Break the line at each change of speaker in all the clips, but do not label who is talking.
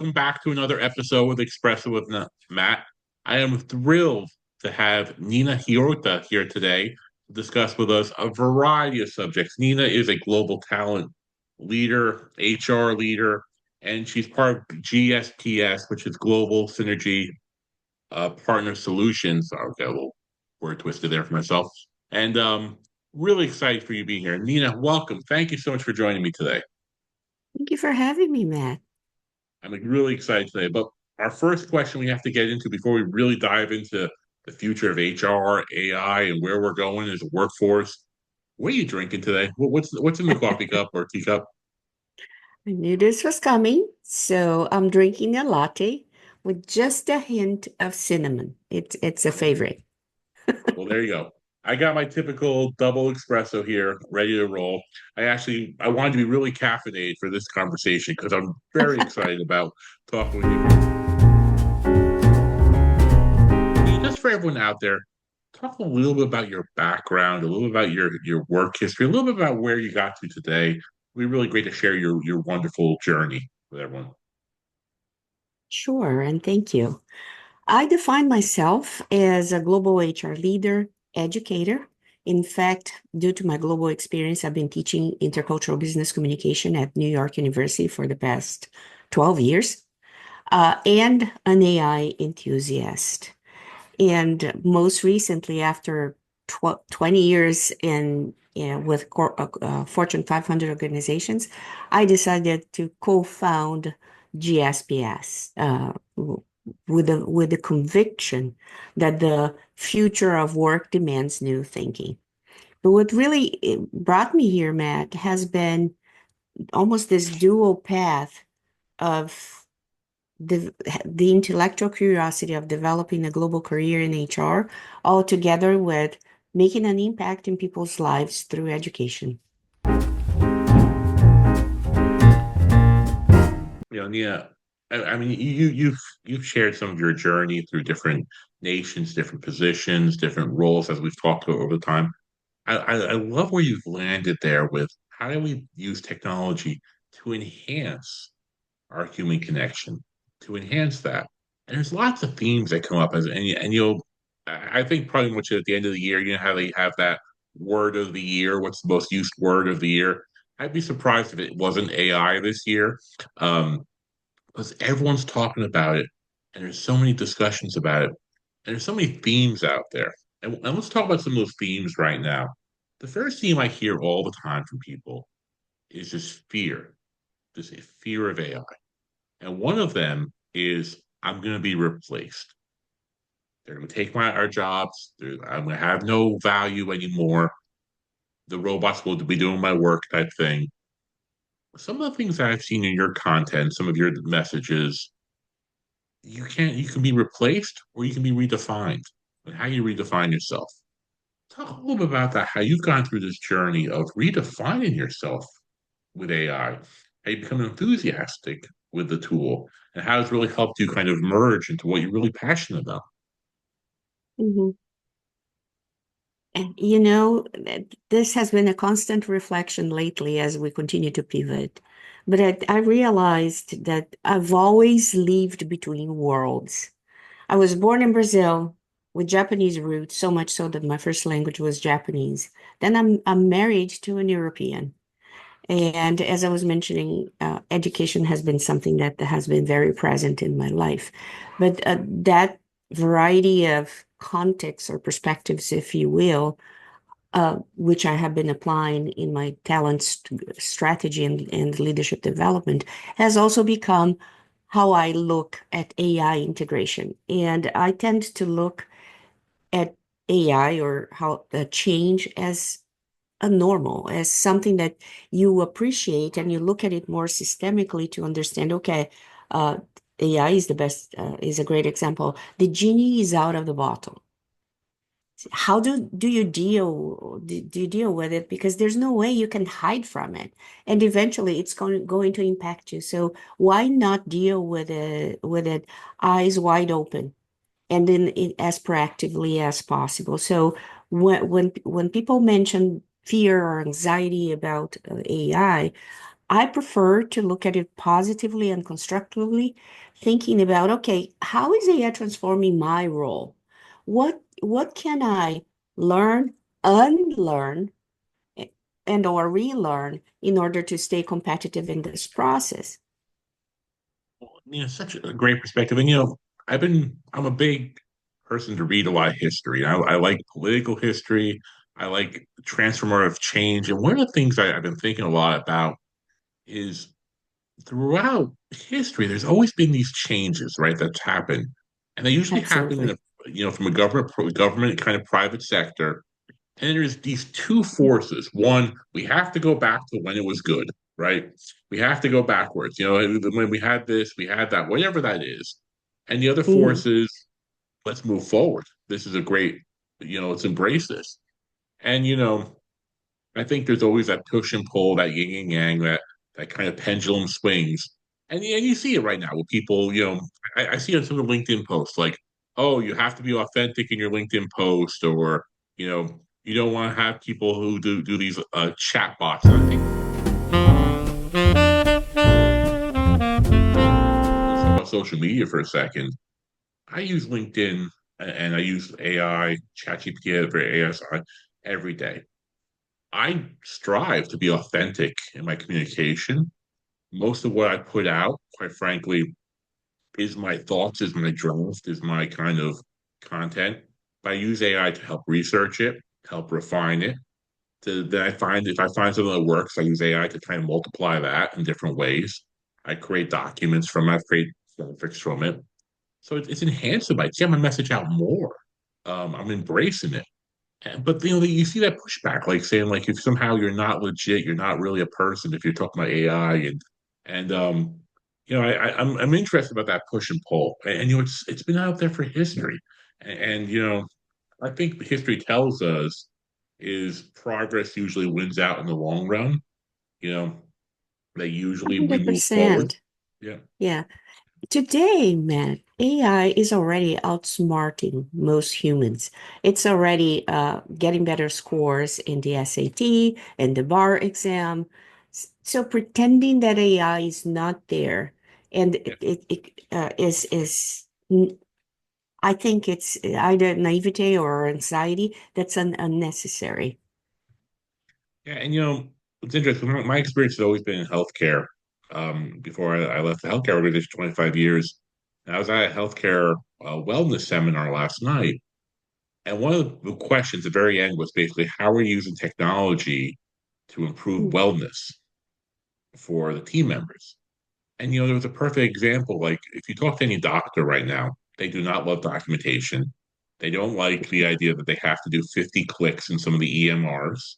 welcome back to another episode with Espresso with Matt. I am thrilled to have Nina Hirota here today to discuss with us a variety of subjects. Nina is a global talent leader, HR leader, and she's part of GSPS, which is Global Synergy Partner Solutions. I'll get a little word twisted there for myself. And really excited for you being here. Nina, welcome. Thank you so much for joining me today.
Thank you for having me, Matt.
I'm like, really excited today. But our first question we have to get into before we really dive into the future of HR, AI, and where we're going as a workforce. What are you drinking today? What's in the coffee cup or teacup?
I knew this was coming, so I'm drinking a latte with just a hint of cinnamon. It's a favorite.
Well, there you go. I got my typical double espresso here, ready to roll. I wanted to be really caffeinated for this conversation because I'm very excited about talking with you. Just for everyone out there, talk a little bit about your background, a little bit about your work history, a little bit about where you got to today. It'd be really great to share your wonderful journey with everyone.
Sure, and thank you. I define myself as a global HR leader, educator. In fact, due to my global experience, I've been teaching intercultural business communication at New York University for the past 12 years, and an AI enthusiast. And most recently, after 20 years with Fortune 500 organizations, I decided to co-found GSPS with the conviction that the future of work demands new thinking. But what really brought me here, Matt, has been almost this dual path of the intellectual curiosity of developing a global career in HR, all together with making an impact in people's lives through education.
Yeah. I mean, you've shared some of your journey through different nations, different positions, different roles, as we've talked about over time. I love where you've landed there with how do we use technology to enhance our human connection, to enhance that. And there's lots of themes that come up and you'll I think probably much at the end of the year, you know how they have that word of the year, what's the most used word of the year? I'd be surprised if it wasn't AI this year. Um, because everyone's talking about it and there's so many discussions about it and there's so many themes out there. And let's talk about some of those themes right now. The first theme I hear all the time from people is this fear of AI. And one of them is I'm going to be replaced. They're going to take our jobs. I'm going to have no value anymore. The robots will be doing my work type thing. Some of the things that I've seen in your content, some of your messages, you can be replaced or you can be redefined. And how you redefine yourself. Talk a little bit about that, how you've gone through this journey of redefining yourself with AI, how you become enthusiastic with the tool, and how it's really helped you kind of merge into what you're really passionate about.
Mhm. And this has been a constant reflection lately as we continue to pivot. But I realized that I've always lived between worlds. I was born in Brazil with Japanese roots, so much so that my first language was Japanese. Then I'm married to an European. And as I was mentioning, education has been something that has been very present in my life. But that variety of contexts or perspectives, if you will, which I have been applying in my strategy and leadership development, has also become how I look at AI integration. And I tend to look at AI or how the change as a normal, as something that you appreciate and you look at it more systemically to understand, okay, uh, AI is is a great example. The genie is out of the bottle. How do you do you deal with it? Because there's no way you can hide from it. And eventually it's going to impact you. So why not deal with it eyes wide open and then as proactively as possible? So when people mention fear or anxiety about AI, I prefer to look at it positively and constructively, thinking about, okay, how is AI transforming my role? What can I learn, unlearn, and or relearn in order to stay competitive in this process?
Such a great perspective. And I'm a big person to read a lot of history. I like political history. I like transformative change. And one of the things I've been thinking a lot about is throughout history, there's always been these changes, right, that's happened. And they usually happen
Absolutely.
from a government kind of private sector. And there's these two forces. One, we have to go back to when it was good, right? We have to go backwards. When we had this, we had that, whatever that is. And the other
Mhm.
force is, let's move forward. This is a great, let's embrace this. And, I think there's always that push and pull, that yin and yang, that kind of pendulum swings. And yeah, you see it right now with people, I see on some of the LinkedIn posts like, oh, you have to be authentic in your LinkedIn post, or, you don't want to have people who do these chat bots. And I think let's talk about social media for a second. I use LinkedIn and I use AI, ChatGPT for ASI every day. I strive to be authentic in my communication. Most of what I put out, quite frankly, is my thoughts, is my draft, is my kind of content. But I use AI to help research it, help refine it. Then I find if I find something that works, I use AI to kind of multiply that in different ways. I create documents from it, I create graphics from it. So it's enhancing my, get my message out more. I'm embracing it. But you see that pushback, like saying like if somehow you're not legit, you're not really a person if you're talking about AI and I'm interested about that push and pull, and it's been out there for history, and I think history tells us is progress usually wins out in the long run. You know, they usually we move forward.
100%.
Yeah,
Yeah. Today, Matt, AI is already outsmarting most humans. It's already getting better scores in the SAT and the bar exam. So pretending that AI is not there and
yeah,
I think it's either naivete or anxiety that's unnecessary.
yeah. And it's interesting. My experience has always been in healthcare. Before I left the healthcare organization 25 years, and I was at a healthcare wellness seminar last night. And one of the questions at the very end was basically how are you using technology to improve
Mm,
wellness for the team members? And there was a perfect example. Like if you talk to any doctor right now, they do not love documentation. They don't like the idea that they have to do 50 clicks in some of the EMRs,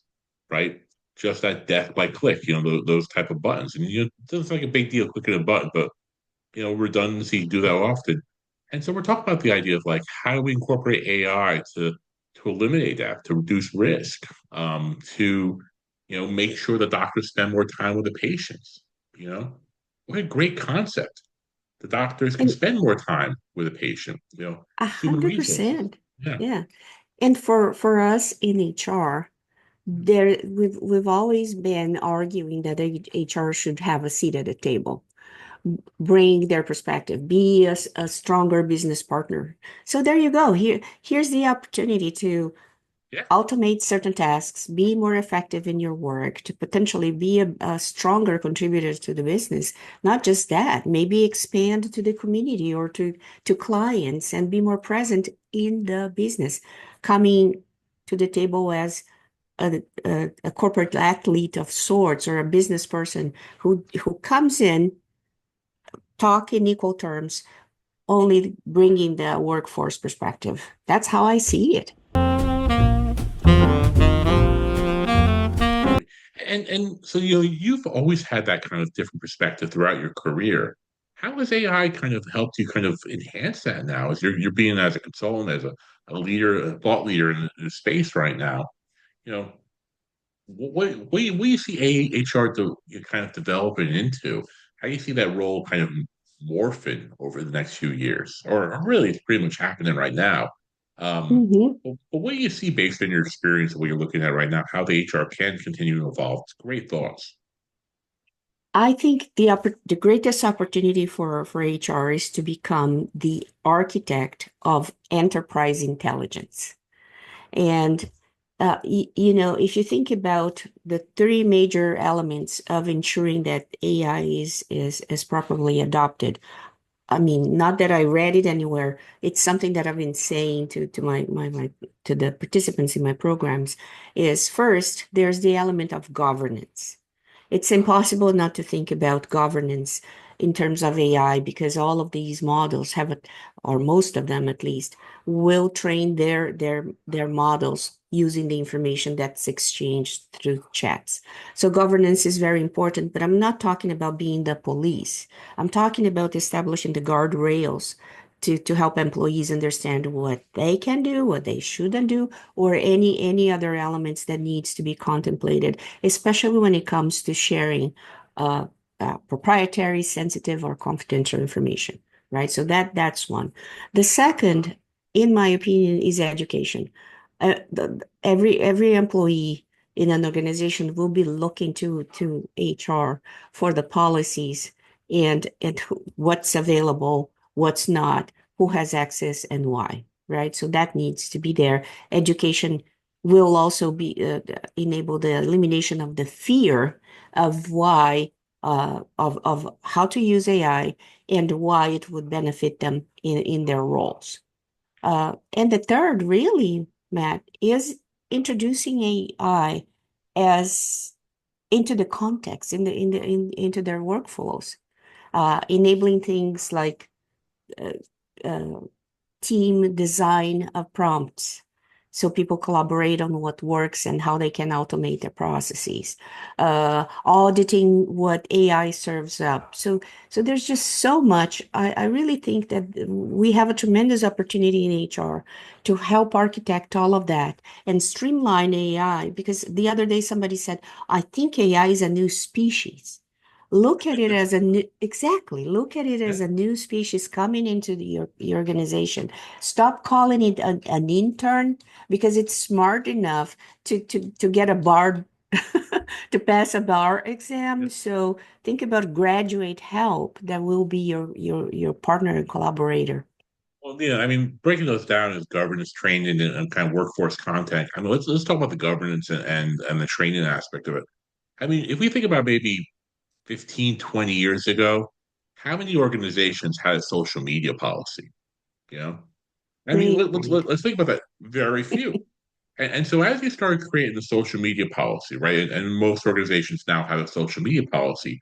right? Just that death by click, those type of buttons. And it doesn't like a big deal clicking a button, but redundancy, do that often. And so we're talking about the idea of like how do we incorporate AI to eliminate that, to reduce risk, to make sure the doctors spend more time with the patients. You know, what a great concept. The doctors can
And
spend more time with a patient.
a
Human
hundred
resources.
percent.
Yeah,
Yeah. And for us in HR, we've always been arguing that HR should have a seat at the table, bring their perspective, be a stronger business partner. So there you go. Here's the opportunity to
yeah.
automate certain tasks, be more effective in your work, to potentially be a stronger contributor to the business. Not just that, maybe expand to the community or to clients and be more present in the business, coming to the table as a corporate athlete of sorts or a business person who comes in, talk in equal terms, only bringing the workforce perspective. That's how I see it.
Absolutely. And so you've always had that kind of different perspective throughout your career. How has AI kind of helped you kind of enhance that now as you're being as a consultant, as a leader, a thought leader in the space right now? You know, what do you see HR kind of developing into? How do you see that role kind of morphing over the next few years? Or really it's pretty much happening right now.
Mhm.
But what do you see based on your experience of what you're looking at right now, how the HR can continue to evolve? It's great thoughts.
I think the greatest opportunity for HR is to become the architect of enterprise intelligence. And if you think about the three major elements of ensuring that AI is properly adopted, I mean, not that I read it anywhere. It's something that I've been saying to my to the participants in my programs is first, there's the element of governance. It's impossible not to think about governance in terms of AI because all of these models have, or most of them at least, will train their models using the information that's exchanged through chats. So governance is very important, but I'm not talking about being the police. I'm talking about establishing the guardrails to help employees understand what they can do, what they shouldn't do, or any other elements that needs to be contemplated, especially when it comes to sharing uh, proprietary, sensitive, or confidential information, right? So that's one. The second, in my opinion, is education. Every employee in an organization will be looking to HR for the policies and what's available, what's not, who has access and why, right? So that needs to be there. Education will also be enable the elimination of the fear of why of how to use AI and why it would benefit them in their roles. And the third, really, Matt, is introducing AI as into the context into their workflows, enabling things like uh, uh, team design of prompts so people collaborate on what works and how they can automate their processes, auditing what AI serves up. So there's just so much. I really think that we have a tremendous opportunity in HR to help architect all of that and streamline AI because the other day somebody said, I think AI is a new species. Look at it as a new, exactly. Look at it
Yeah.
as a new species coming into your organization. Stop calling it an intern because it's smart enough to get a bar to pass a bar exam. So think about graduate help that will be your partner and collaborator.
Well, yeah, I mean, breaking those down as governance training and kind of workforce content. I mean, let's talk about the governance and the training aspect of it. I mean, if we think about maybe 15, 20 years ago, how many organizations had a social media policy? You know, I mean,
Great point.
let's think about that. Very few. And so as you start creating the social media policy, right, and most organizations now have a social media policy,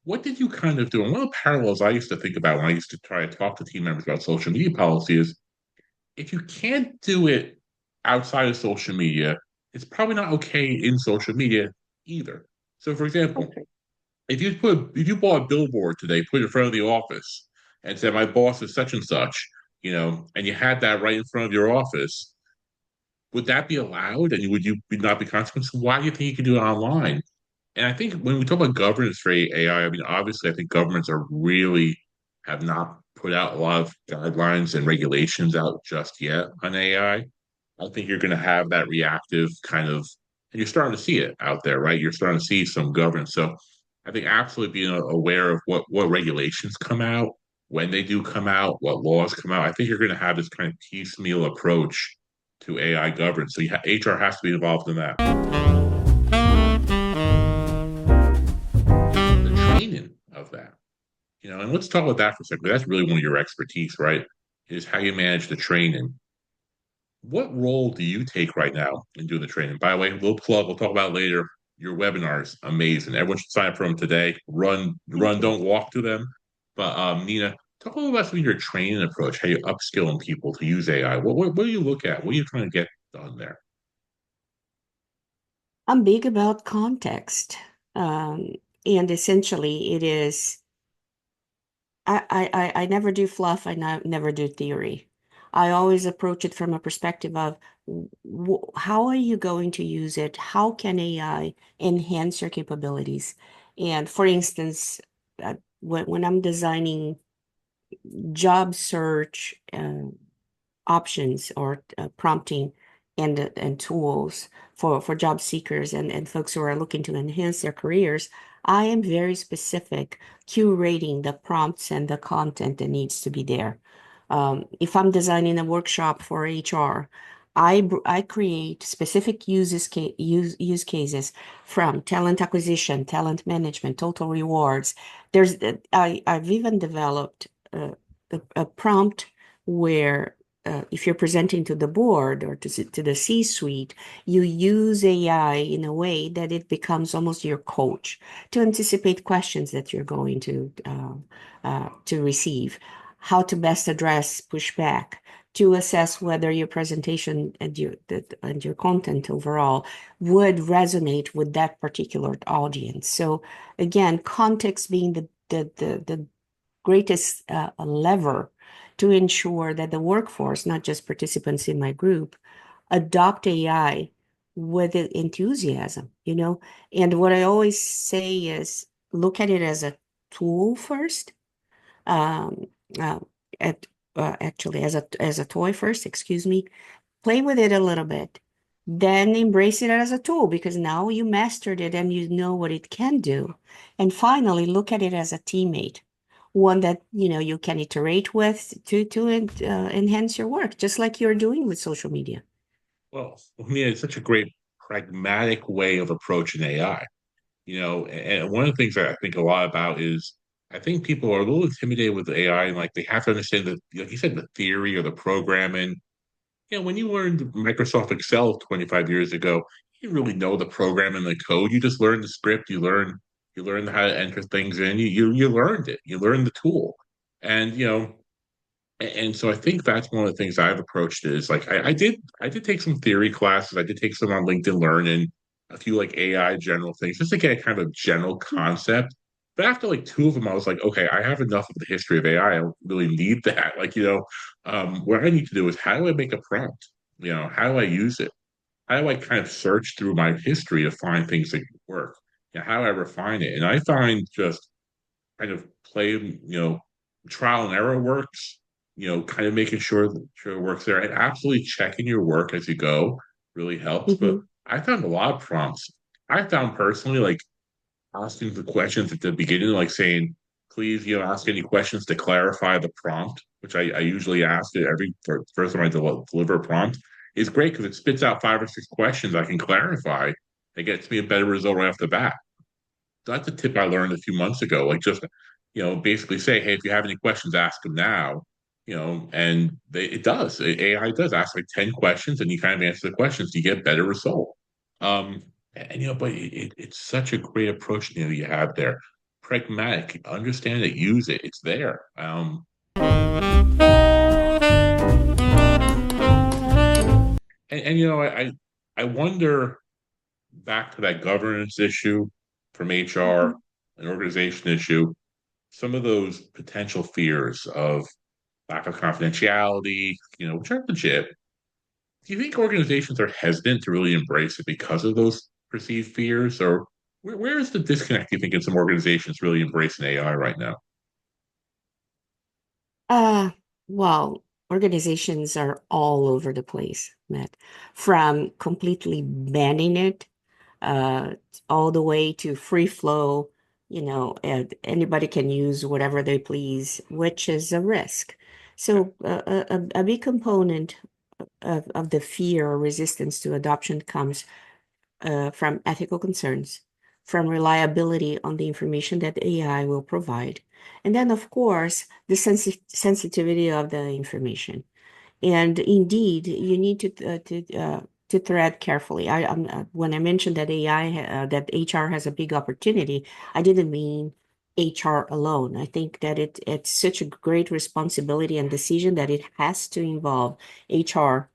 what did you kind of do? And one of the parallels I used to think about when I used to try to talk to team members about social media policy is if you can't do it outside of social media, it's probably not okay in social media either. So, for example,
Okay.
if you bought a billboard today, put it in front of the office, and said, "My boss is such and such," and you had that right in front of your office, would that be allowed? And would you not be consequences? Why do you think you can do it online? And I think when we talk about governance for AI, I mean, obviously, I think governments are really have not put out a lot of guidelines and regulations out just yet on AI. I think you're going to have that reactive kind of, and you're starting to see it out there, right? You're starting to see some governance. So I think absolutely being aware of what regulations come out, when they do come out, what laws come out. I think you're going to have this kind of piecemeal approach to AI governance. So HR has to be involved in that. The training of that. And let's talk about that for a second. That's really one of your expertise, right? Is how you manage the training. What role do you take right now in doing the training? By the way, little plug, we'll talk about later. Your webinars, amazing. Everyone should sign up for them today.
Thank you.
Don't walk to them. But Nina, talk a little about some of your training approach, how you upskilling people to use AI. What do you look at? What are you trying to get done there?
I'm big about context. Um, and essentially it is I never do fluff. Never do theory. I always approach it from a perspective of how are you going to use it? How can AI enhance your capabilities? And for instance, when I'm designing job search options or prompting and tools for job seekers and folks who are looking to enhance their careers, I am very specific, curating the prompts and the content that needs to be there. If I'm designing a workshop for HR, I create specific use cases from talent acquisition, talent management, total rewards. I've even developed a prompt where if you're presenting to the board or to the C-suite, you use AI in a way that it becomes almost your coach to anticipate questions that you're going to receive, how to best address pushback, to assess whether your presentation and your content overall would resonate with that particular audience. So again, context being the greatest lever to ensure that the workforce, not just participants in my group, adopt AI with enthusiasm, you know? And what I always say is look at it as a tool first, um, uh, at, actually as a toy first, excuse me, play with it a little bit, then embrace it as a tool because now you mastered it and you know what it can do. And finally, look at it as a teammate, one that you can iterate with to enhance your work, just like you're doing with social media.
Well, I mean, it's such a great pragmatic way of approaching AI. And one of the things that I think a lot about is I think people are a little intimidated with AI and like they have to understand that, like you said, the theory or the programming. When you learned Microsoft Excel 25 years ago, you didn't really know the program and the code. You just learned the script. You learned how to enter things in. You learned it. You learned the tool. And and so I think that's one of the things I've approached is like I did take some theory classes. I did take some on LinkedIn Learning, a few like AI general things, just to get a kind of general concept. But after like two of them, I was like, okay, I have enough of the history of AI. I don't really need that. What I need to do is how do I make a prompt? How do I use it? How do I kind of search through my history to find things that work? How do I refine it? And I find just kind of trial and error works, kind of making sure it works there and absolutely checking your work as you go really helps. But
Hmm.
I found a lot of prompts. I found personally like asking the questions at the beginning, like saying, please, ask any questions to clarify the prompt, which I usually ask it every first time I deliver a prompt, is great because it spits out five or six questions I can clarify. It gets me a better result right off the bat. That's a tip I learned a few months ago. Like just, basically say, hey, if you have any questions, ask them now. And it does. AI does ask like 10 questions and you kind of answer the questions, you get better result. Um, but it's such a great approach, you have there. Pragmatic, understand it, use it, it's there. I wonder back to that governance issue from HR,
Hmm.
an organization issue, some of those potential fears of lack of confidentiality, which are legit. Do you think organizations are hesitant to really embrace it because of those perceived fears? Or where is the disconnect, do you think, in some organizations really embracing AI right now?
Uh, well, organizations are all over the place, Matt, from completely banning it uh, all the way to free flow, and anybody can use whatever they please, which is a risk. So a big component of the fear or resistance to adoption comes from ethical concerns, from reliability on the information that AI will provide, and then, of course, the sensitivity of the information. And indeed, you need to tread carefully. When I mentioned that that HR has a big opportunity, I didn't mean HR alone. I think that it's such a great responsibility and decision that it has to involve HR,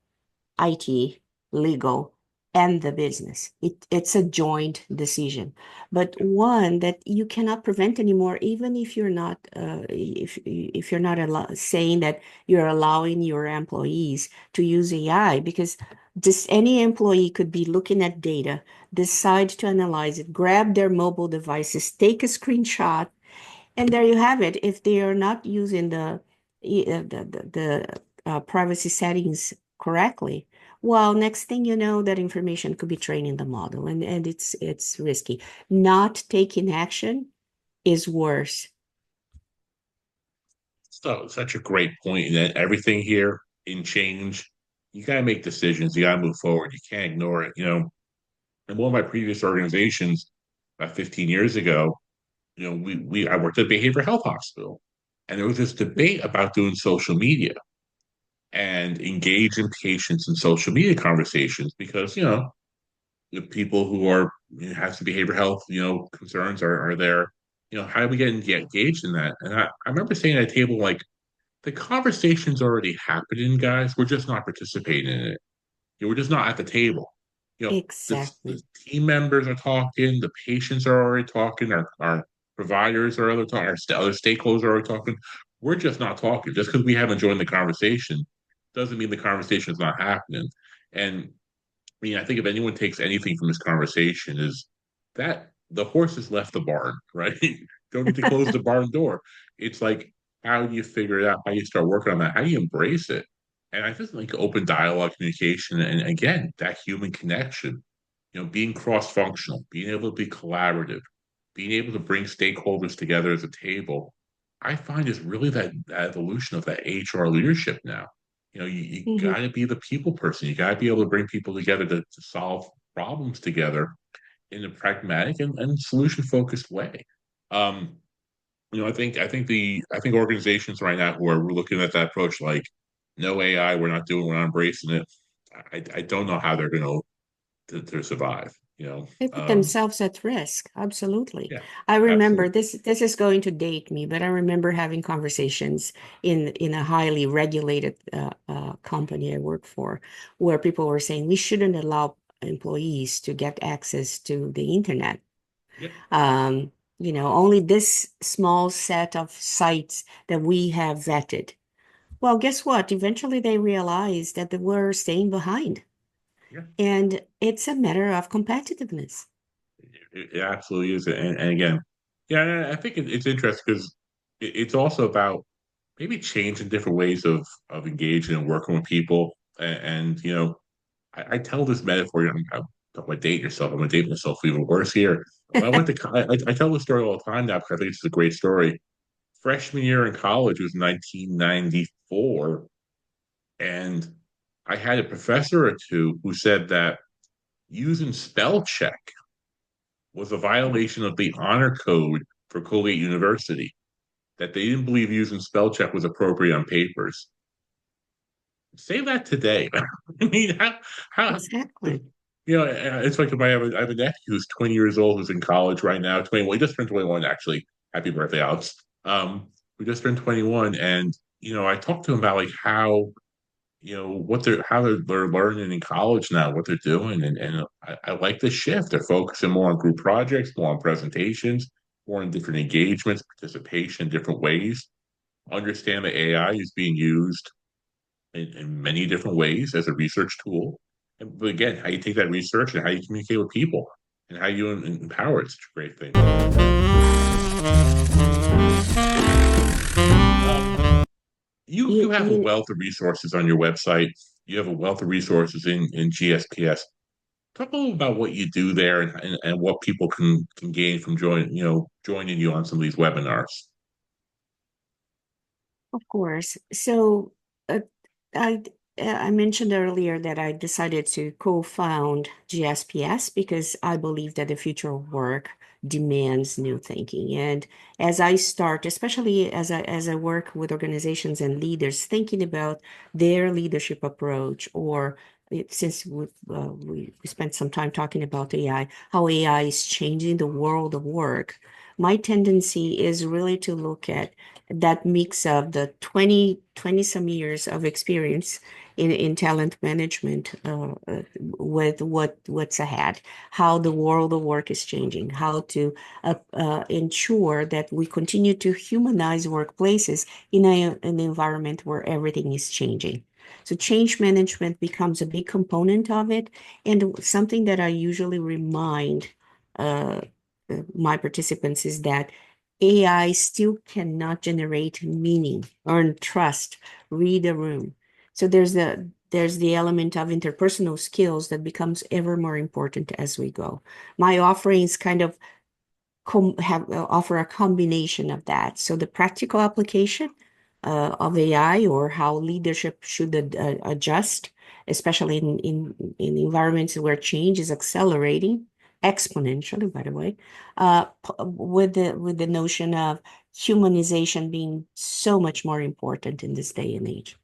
IT, legal, and the business. It's a joint decision, but one that you cannot prevent anymore, even if you're not if you're not saying that you're allowing your employees to use AI, because just any employee could be looking at data, decide to analyze it, grab their mobile devices, take a screenshot, and there you have it. If they are not using the privacy settings correctly, Well, next thing you know, that information could be training the model, and it's risky. Not taking action is worse.
So such a great point. And that everything here in change, you gotta make decisions. You gotta move forward. You can't ignore it. In one of my previous organizations, about 15 years ago, we I worked at a behavioral health hospital, and there was this debate about doing social media and engaging patients in social media conversations because the people who are have some behavioral health concerns are there. How do we get engaged in that? And I remember saying at a table like the conversation's already happening, guys. We're just not participating in it. We're just not at the table. The
Exactly.
team members are talking, the patients are already talking, our providers are other talking, other stakeholders are already talking. We're just not talking. Just because we haven't joined the conversation doesn't mean the conversation is not happening. And I think if anyone takes anything from this conversation is that the horse has left the barn, right? Don't need to close the barn door. It's like, how do you figure it out? How do you start working on that? How do you embrace it? And I just like open dialogue, communication, and again, that human connection, being cross-functional, being able to be collaborative, being able to bring stakeholders together as a table, I find is really that evolution of that HR leadership now. You
Mhm.
got to be the people person. You got to be able to bring people together to solve problems together in a pragmatic and solution focused way. Um, I think organizations right now who are looking at that approach like no AI, we're not embracing it. I don't know how they're going to survive.
They put themselves at risk. Absolutely.
Yeah,
I remember
absolutely.
this is going to date me, but I remember having conversations in a highly regulated company I work for, where people were saying we shouldn't allow employees to get access to the internet.
Yep,
Only this small set of sites that we have vetted. Well, guess what? Eventually they realized that they were staying behind.
yeah,
And it's a matter of competitiveness.
it absolutely is. And again, yeah, and I think it's interesting because it's also about maybe changing different ways of engaging and working with people. And I tell this metaphor. I'm talking about date yourself. I'm gonna date myself even worse here. When I went to, I tell this story all the time now because I think it's a great story. Freshman year in college was 1994, and I had a professor or two who said that using spell check was a violation of the honor code for Colgate University. That they didn't believe using spell check was appropriate on papers. Say that today. I mean, how
Exactly.
it's like if I have a nephew who's 20 years old who's in college right now, 21. He just turned 21, actually. Happy birthday, Alex. We just turned 21, and I talked to him about like how what they're learning in college now, what they're doing, and I like the shift. They're focusing more on group projects, more on presentations, more on different engagements, participation, different ways. Understand that AI is being used in many different ways as a research tool. But again, how you take that research and how you communicate with people and how you empower it's such a great thing. Um, you
You,
have a
you,
wealth of resources on your website. You have a wealth of resources in GSPS. Talk a little about what you do there and what people can gain from joining you on some of these webinars.
of course. So, I I mentioned earlier that I decided to co-found GSPS because I believe that the future of work demands new thinking. And as I start, especially as I work with organizations and leaders, thinking about their leadership approach, or since we spent some time talking about AI, how AI is changing the world of work, my tendency is really to look at that mix of the 20 some years of experience in talent management with what's ahead, how the world of work is changing, how to ensure that we continue to humanize workplaces in an environment where everything is changing. So change management becomes a big component of it, and something that I usually remind uh, my participants is that AI still cannot generate meaning, earn trust, read a room. So there's the element of interpersonal skills that becomes ever more important as we go. My offerings kind of offer a combination of that. So the practical application of AI or how leadership should adjust, especially in environments where change is accelerating exponentially, by the way, with the notion of humanization being so much more important in this day and age.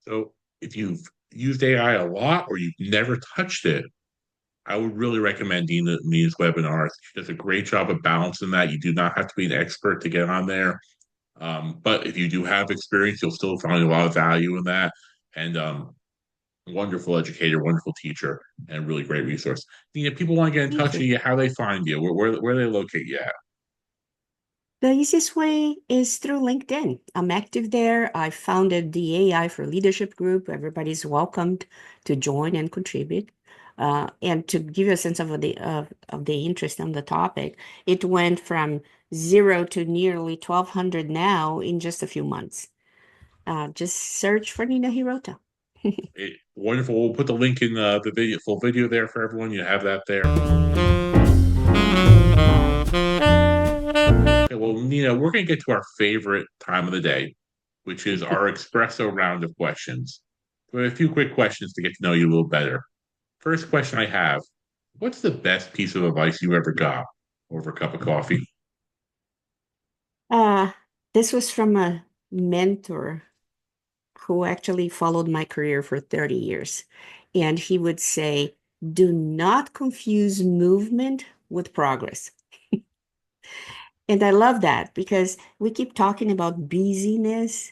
So if you've used AI a lot or you've never touched it, I would really recommend Nina's webinars. She does a great job of balancing that. You do not have to be an expert to get on there. But if you do have experience, you'll still find a lot of value in that. And wonderful educator, wonderful teacher, and really great resource. Nina, people want to get in
Thank
touch with
you.
you, how they find you, where they locate you at.
The easiest way is through LinkedIn. I'm active there. I founded the AI for Leadership group. Everybody's welcomed to join and contribute. And to give you a sense of the interest on the topic, it went from zero to nearly 1,200 now in just a few months. Just search for Nina Hirota.
Wonderful. We'll put the link in the video, full video there for everyone. You have that there. Okay, well, Nina, we're going to get to our favorite time of the day, which is our espresso round of questions. We have a few quick questions to get to know you a little better. First question I have, what's the best piece of advice you ever got over a cup of coffee?
Uh, this was from a mentor who actually followed my career for 30 years. And he would say, do not confuse movement with progress. And I love that because we keep talking about busyness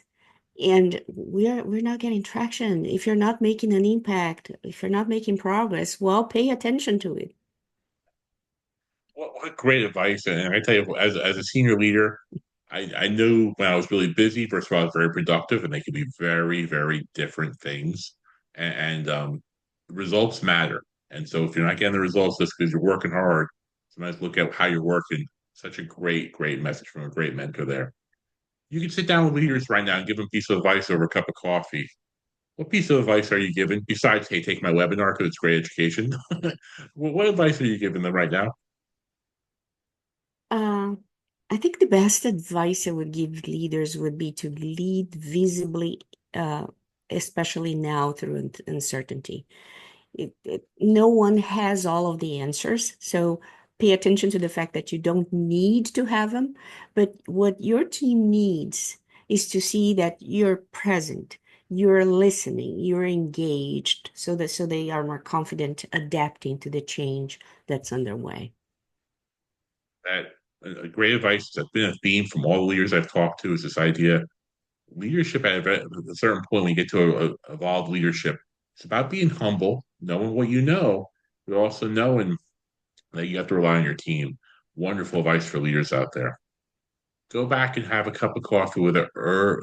and we're not getting traction. If you're not making an impact, if you're not making progress, well, pay attention to it.
What great advice. And I tell you, as a senior leader, I knew when I was really busy, first of all, I was very productive, and they could be very, very different things. And results matter. And so if you're not getting the results just because you're working hard, sometimes look at how you're working. Such a great, great message from a great mentor there. You can sit down with leaders right now and give them a piece of advice over a cup of coffee. What piece of advice are you giving besides, hey, take my webinar because it's great education? What advice are you giving them right now?
Uh, I think the best advice I would give leaders would be to lead visibly, uh, especially now through uncertainty. No one has all of the answers. So pay attention to the fact that you don't need to have them. But what your team needs is to see that you're present, you're listening, you're engaged, so they are more confident adapting to the change that's underway.
That great advice that's been a theme from all the leaders I've talked to is this idea leadership at a certain point when you get to evolved leadership, it's about being humble, knowing what you know, but also knowing that you have to rely on your team. Wonderful advice for leaders out there. Go back and have a cup of coffee with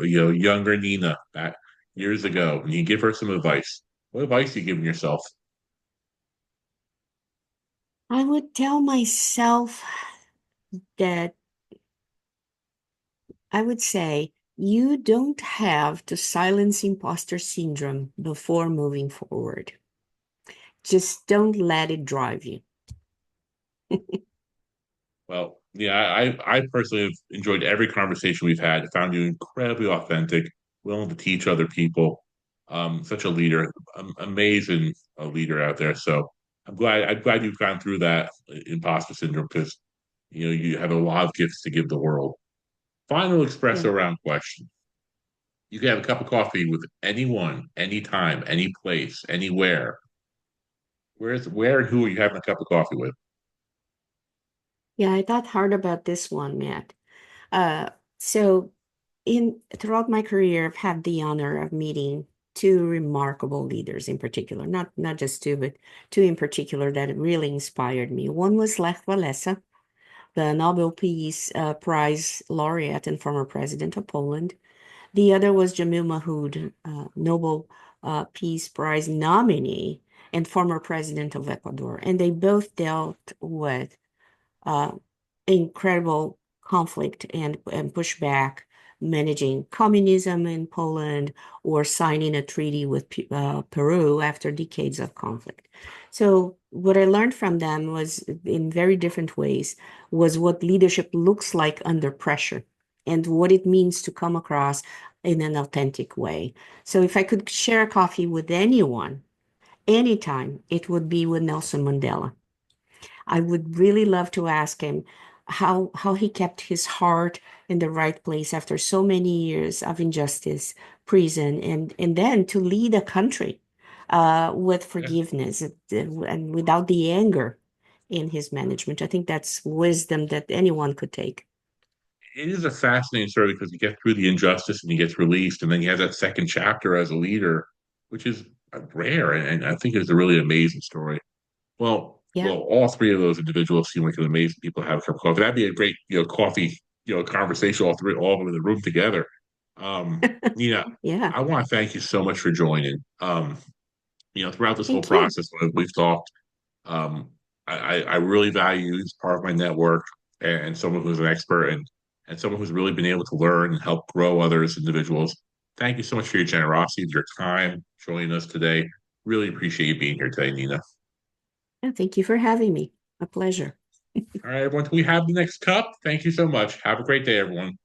younger Nina back years ago, and you give her some advice. What advice are you giving yourself?
I would tell myself that I would say you don't have to silence imposter syndrome before moving forward. Just don't let it drive you.
Well, yeah, I personally have enjoyed every conversation we've had. I found you incredibly authentic, willing to teach other people. Such a leader, amazing leader out there. So I'm glad you've gone through that imposter syndrome because you have a lot of gifts to give the world. Final
Yeah.
espresso round question. You can have a cup of coffee with anyone, anytime, any place, anywhere. Where and who are you having a cup of coffee with?
Yeah, I thought hard about this one, Matt. Uh, so in throughout my career, I've had the honor of meeting two remarkable leaders in particular, not just two, but two in particular that really inspired me. One was Lech Walesa, the Nobel Peace Prize laureate and former president of Poland. The other was Jamil Mahood, Nobel Peace Prize nominee and former president of Ecuador. And they both dealt with uh, incredible conflict and pushback managing communism in Poland or signing a treaty with Peru after decades of conflict. So what I learned from them was in very different ways was what leadership looks like under pressure and what it means to come across in an authentic way. So if I could share a coffee with anyone, anytime, it would be with Nelson Mandela. I would really love to ask him how he kept his heart in the right place after so many years of injustice, prison, and then to lead a country with
Yeah.
forgiveness and without the anger in his management. I think that's wisdom that anyone could take.
It is a fascinating story because you get through the injustice and he gets released, and then he has that second chapter as a leader, which is rare, and I think it's a really amazing story.
Yeah.
All three of those individuals seem like an amazing people to have a cup of coffee. That'd be a great, coffee, conversation, all of them in the room together. Nina,
Yeah.
I want to thank you so much for joining. Throughout this whole
Thank you.
process, we've talked. Um, I really value you as part of my network and someone who's an expert and someone who's really been able to learn and help grow others individuals. Thank you so much for your generosity, your time, joining us today. Really appreciate you being here today, Nina.
Yeah, thank you for having me. A pleasure.
All right, everyone. Can we have the next cup? Thank you so much. Have a great day, everyone.